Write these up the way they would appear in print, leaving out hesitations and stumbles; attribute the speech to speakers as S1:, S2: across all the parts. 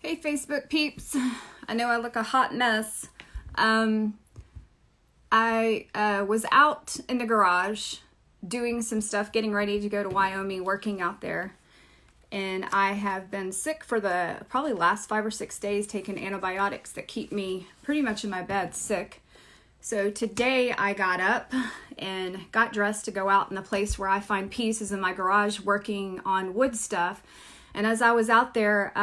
S1: Hey Facebook peeps, I know I look a hot mess. I was out in the garage doing some stuff, getting ready to go to Wyoming, working out there. And I have been sick for the probably last 5 or 6 days, taking antibiotics that keep me pretty much in my bed sick. So today I got up and got dressed to go out in the place where I find peace, is in my garage working on wood stuff. And as I was out there,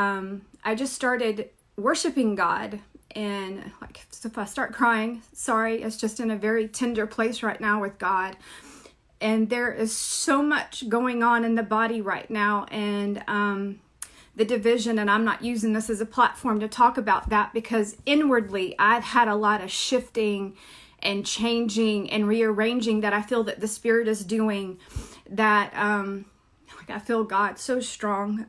S1: I just started worshiping God. And like, if I start crying, sorry, it's just in a very tender place right now with God. And there is so much going on in the body right now, and the division, and I'm not using this as a platform to talk about that, because inwardly I've had a lot of shifting and changing and rearranging that I feel that the Spirit is doing, that I feel God so strong.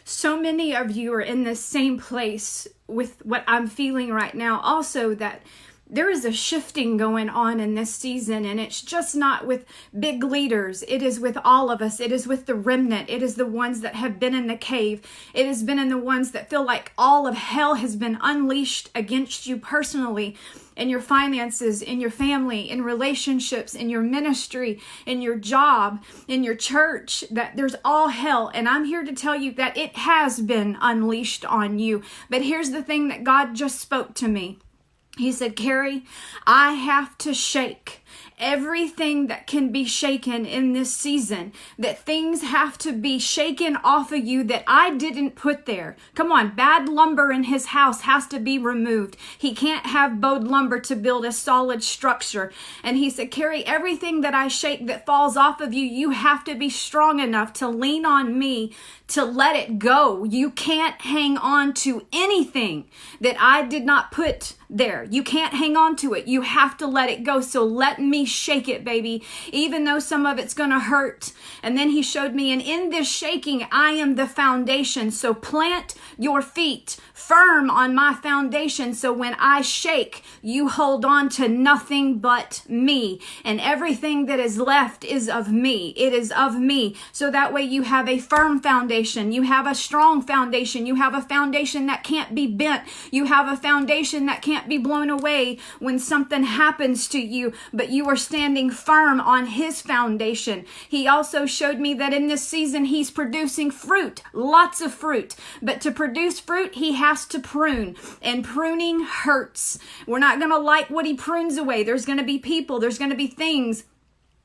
S1: So many of you are in the same place with what I'm feeling right now. Also, that there is a shifting going on in this season, and it's just not with big leaders. It is with all of us. It is with the remnant. It is the ones that have been in the cave. It has been in the ones that feel like all of hell has been unleashed against you personally, in your finances, in your family, in relationships, in your ministry, in your job, in your church, that there's all hell. And I'm here to tell you that it has been unleashed on you. But here's the thing that God just spoke to me. He said, Kari, I have to shake everything that can be shaken in this season, that things have to be shaken off of you that I didn't put there. Come on, bad lumber in his house has to be removed. He can't have bowed lumber to build a solid structure. And he said, Kari, everything that I shake that falls off of you, you have to be strong enough to lean on me to let it go. You can't hang on to anything that I did not put there. You can't hang on to it. You have to let it go. So let me shake it, baby, even though some of it's going to hurt. And then he showed me, and in this shaking, I am the foundation. So plant your feet firm on my foundation. So when I shake, you hold on to nothing but me. And everything that is left is of me. It is of me. So that way you have a firm foundation. You have a strong foundation. You have a foundation that can't be bent. You have a foundation that can't be blown away when something happens to you, but you are standing firm on his foundation. He also showed me that in this season, he's producing fruit, lots of fruit. But to produce fruit, he has to prune, and pruning hurts. We're not going to like what he prunes away. There's going to be people, there's going to be things,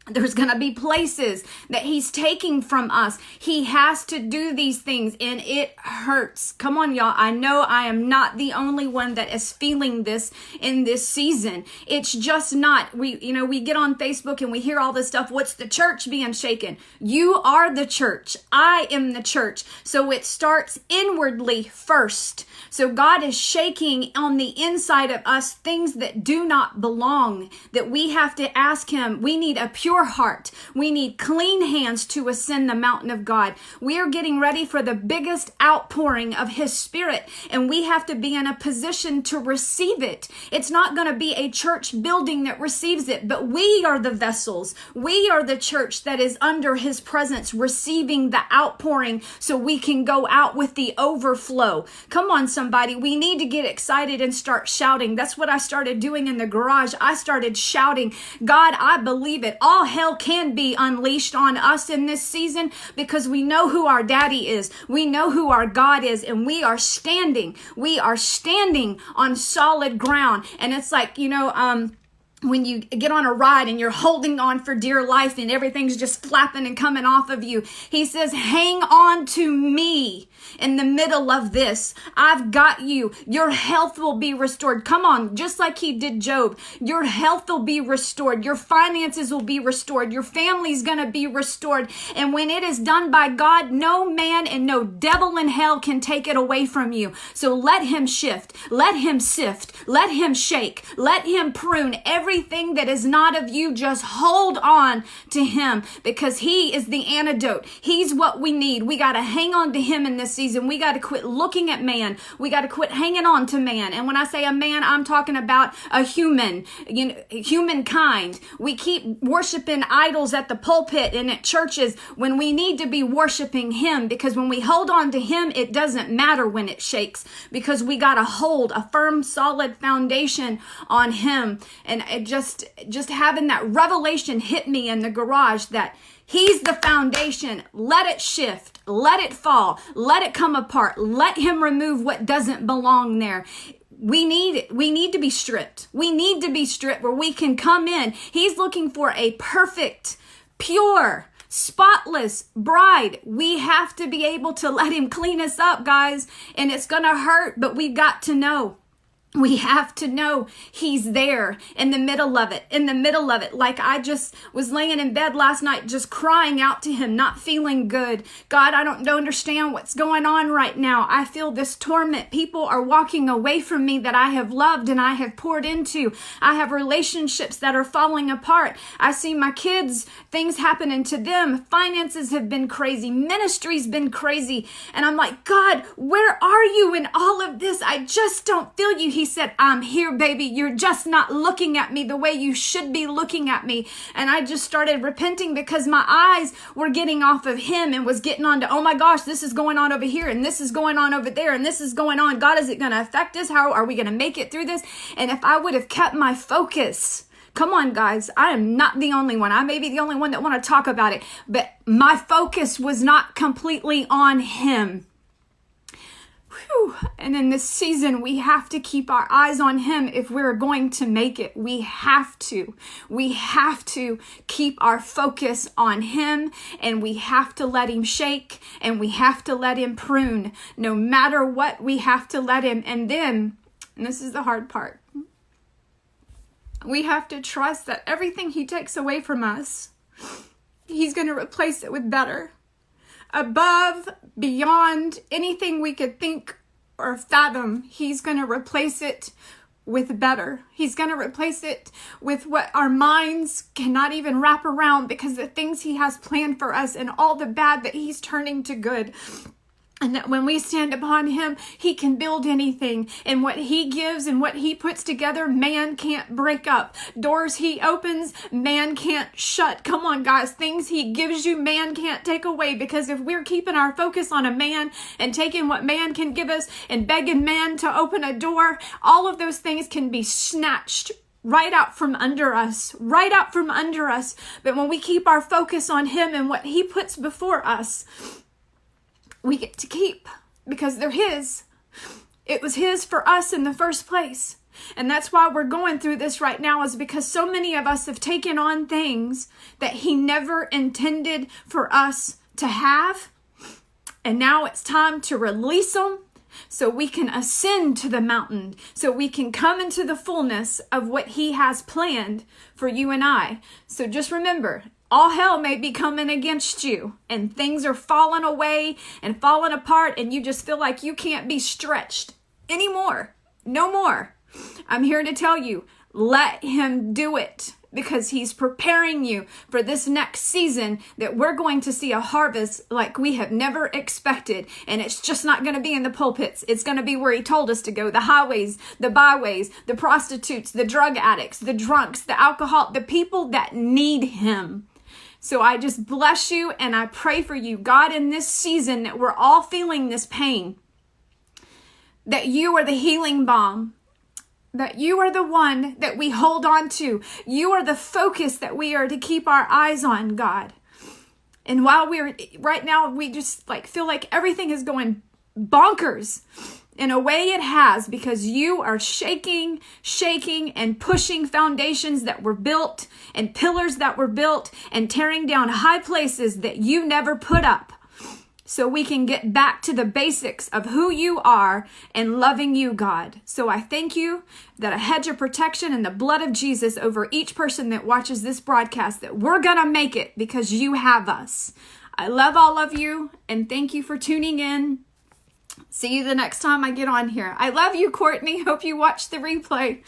S1: there's going to be places that he's taking from us. He has to do these things, and it hurts. Come on, y'all. I know I am not the only one that is feeling this in this season. It's just not. We get on Facebook and we hear all this stuff. What's the church being shaken? You are the church. I am the church. So it starts inwardly first. So God is shaking on the inside of us things that do not belong, that we have to ask him. We need a pure heart. We need clean hands to ascend the mountain of God. We are getting ready for the biggest outpouring of his Spirit, and we have to be in a position to receive it. It's not going to be a church building that receives it, but we are the vessels. We are the church that is under his presence, receiving the outpouring so we can go out with the overflow. Come on, somebody. We need to get excited and start shouting. That's what I started doing in the garage. I started shouting, God, I believe it. All hell can be unleashed on us in this season, because we know who our daddy is. We know who our God is, and we are standing. We are standing on solid ground. And it's like, when you get on a ride and you're holding on for dear life and everything's just flapping and coming off of you. He says, hang on to me in the middle of this. I've got you. Your health will be restored. Come on, just like he did Job. Your health will be restored. Your finances will be restored. Your family's going to be restored. And when it is done by God, no man and no devil in hell can take it away from you. So let him shift. Let him sift. Let him shake. Let him prune everything everything that is not of you, just hold on to him, because he is the antidote. He's what we need. We got to hang on to him in this season. We got to quit looking at man. We got to quit hanging on to man. And when I say a man, I'm talking about a human, humankind. We keep worshiping idols at the pulpit and at churches when we need to be worshiping him, because when we hold on to him, it doesn't matter when it shakes, because we got to hold a firm, solid foundation on him. And it just having that revelation hit me in the garage that he's the foundation. Let it shift. Let it fall. Let it come apart. Let him remove what doesn't belong there. We need to be stripped. We need to be stripped where we can come in. He's looking for a perfect, pure, spotless bride. We have to be able to let him clean us up, guys. And it's going to hurt, but we've got to know. We have to know he's there in the middle of it. Like I just was laying in bed last night, just crying out to him, not feeling good. God, I don't understand what's going on right now. I feel this torment. People are walking away from me that I have loved and I have poured into. I have relationships that are falling apart. I see my kids, things happening to them. Finances have been crazy. Ministry's been crazy. And I'm like, God, where are you in all of this? I just don't feel you. He said, I'm here, baby. You're just not looking at me the way you should be looking at me. And I just started repenting because my eyes were getting off of him and was getting on to, oh my gosh, this is going on over here and this is going on over there and this is going on. God, is it going to affect us? How are we going to make it through this? And if I would have kept my focus, come on, guys, I am not the only one. I may be the only one that want to talk about it, but my focus was not completely on him. And in this season, we have to keep our eyes on him if we're going to make it. We have to keep our focus on him, and we have to let him shake, and we have to let him prune. No matter what, we have to let him. And then, and this is the hard part, we have to trust that everything he takes away from us, he's going to replace it with better. Above, beyond anything we could think or fathom, he's going to replace it with better. He's going to replace it with what our minds cannot even wrap around, because the things he has planned for us and all the bad that he's turning to good. And that when we stand upon him, he can build anything. And what he gives and what he puts together, man can't break up. Doors he opens, man can't shut. Come on, guys. Things he gives you, man can't take away. Because if we're keeping our focus on a man and taking what man can give us and begging man to open a door, all of those things can be snatched right out from under us. But when we keep our focus on him and what he puts before us, we get to keep, because they're his. It was his for us in the first place. And that's why we're going through this right now, is because so many of us have taken on things that he never intended for us to have. And now it's time to release them so we can ascend to the mountain, so we can come into the fullness of what he has planned for you and I. So just remember, all hell may be coming against you, and things are falling away and falling apart, and you just feel like you can't be stretched anymore. No more. I'm here to tell you, let him do it, because he's preparing you for this next season that we're going to see a harvest like we have never expected. And it's just not going to be in the pulpits. It's going to be where he told us to go. The highways, the byways, the prostitutes, the drug addicts, the drunks, the alcohol, the people that need him. So I just bless you and I pray for you, God, in this season that we're all feeling this pain, that you are the healing balm, that you are the one that we hold on to. You are the focus that we are to keep our eyes on, God. And while right now, we just feel like everything is going bonkers. In a way it has, because you are shaking and pushing foundations that were built and pillars that were built and tearing down high places that you never put up, so we can get back to the basics of who you are and loving you, God. So I thank you that a hedge of protection and the blood of Jesus over each person that watches this broadcast, that we're going to make it because you have us. I love all of you, and thank you for tuning in. See you the next time I get on here. I love you, Courtney. Hope you watch the replay.